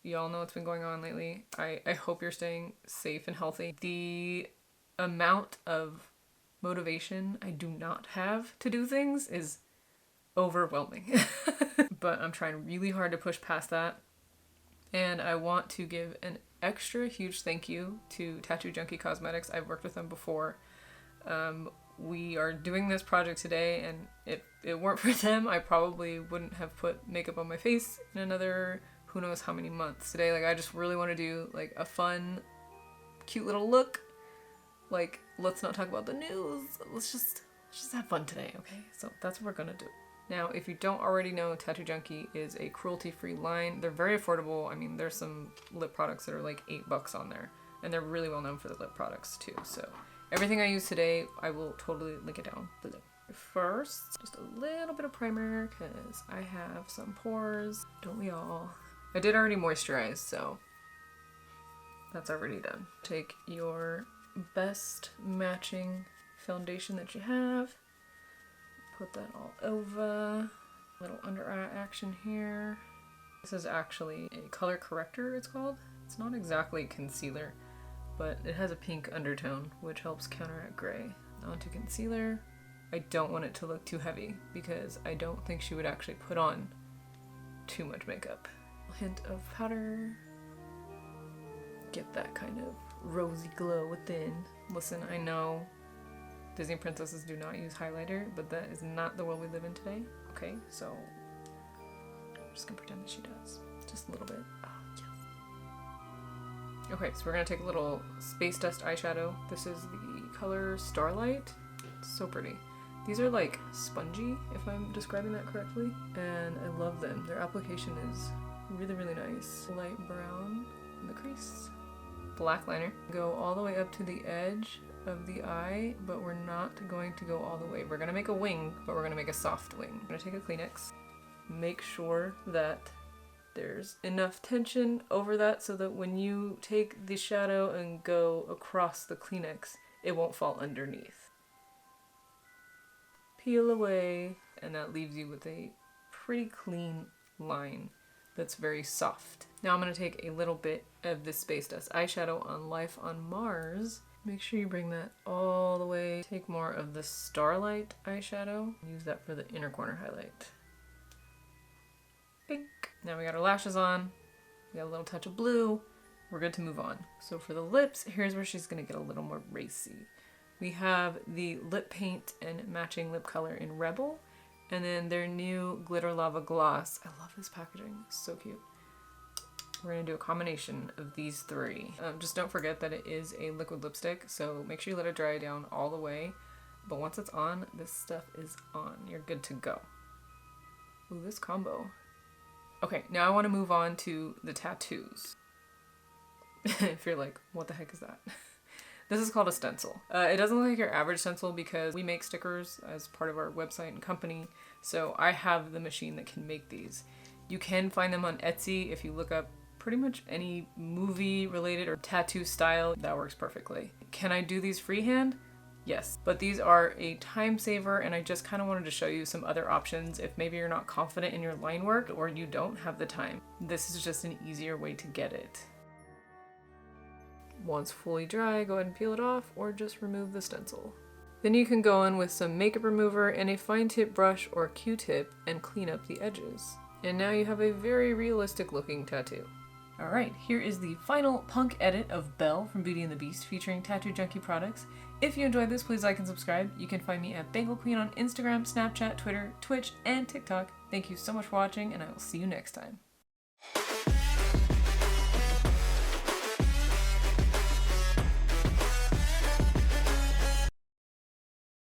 Y'all know what's been going on lately. I hope you're staying safe and healthy. The amount of motivation I do not have to do things is overwhelming. But I'm trying really hard to push past that. And I want to give an extra huge thank you to Tattoo Junkie Cosmetics. I've worked with them before. We are doing this project today, and if it weren't for them, I probably wouldn't have put makeup on my face in another who knows how many months. Today, like, I just really want to do like a fun, cute little look. Like, let's not talk about the news. Let's just have fun today, okay? So that's what we're gonna do. Now, if you don't already know, Tattoo Junkie is a cruelty-free line. They're very affordable. I mean, there's some lip products that are like $8 on there, and they're really well known for the lip products too. So everything I use today, I will totally link it down below. First, just a little bit of primer because I have some pores. Don't we all? I did already moisturize, so that's already done. Take your best matching foundation that you have. Put that all over. Little under eye action here. This is actually a color corrector, it's called. It's not exactly concealer, but it has a pink undertone, which helps counteract gray. Onto concealer. I don't want it to look too heavy because I don't think she would actually put on too much makeup. A hint of powder. Get that kind of rosy glow within. Listen, I know Disney princesses do not use highlighter, but that is not the world we live in today. Okay, so I'm just gonna pretend that she does. Just a little bit. Oh, yes. Okay, so we're gonna take a little Space Dust eyeshadow. This is the color Starlight. It's so pretty. These are like spongy, if I'm describing that correctly, and I love them. Their application is really, really nice. Light brown in the crease. Black liner. Go all the way up to the edge of the eye, but we're not going to go all the way. We're gonna make a wing, but we're gonna make a soft wing. I'm gonna take a Kleenex. Make sure that there's enough tension over that so that when you take the shadow and go across the Kleenex, it won't fall underneath. Peel away, and that leaves you with a pretty clean line that's very soft. Now I'm going to take a little bit of this Space Dust eyeshadow on Life on Mars. Make sure you bring that all the way. Take more of the Starlight eyeshadow. Use that for the inner corner highlight. Pink. Now we got our lashes on. We got a little touch of blue. We're good to move on. So for the lips, here's where she's going to get a little more racy. We have the lip paint and matching lip color in Rebel, and then their new Glitter Lava Gloss. I love this packaging, it's so cute. We're gonna do a combination of these three. Just don't forget that it is a liquid lipstick, so make sure you let it dry down all the way. But once it's on, this stuff is on. You're good to go. Ooh, this combo. Okay, now I wanna move on to the tattoos. If you're like, what the heck is that? This is called a stencil. It doesn't look like your average stencil because we make stickers as part of our website and company, so I have the machine that can make these. You can find them on Etsy if you look up pretty much any movie related or tattoo style. That works perfectly. Can I do these freehand? Yes, but these are a time saver, and I just kind of wanted to show you some other options if maybe you're not confident in your line work or you don't have the time. This is just an easier way to get it. Once fully dry, go ahead and peel it off or just remove the stencil. Then you can go in with some makeup remover and a fine tip brush or Q-tip and clean up the edges. And now you have a very realistic looking tattoo. Alright, here is the final punk edit of Belle from Beauty and the Beast featuring Tattoo Junkie products. If you enjoyed this, please like and subscribe. You can find me at Bangle Queen on Instagram, Snapchat, Twitter, Twitch, and TikTok. Thank you so much for watching, and I will see you next time.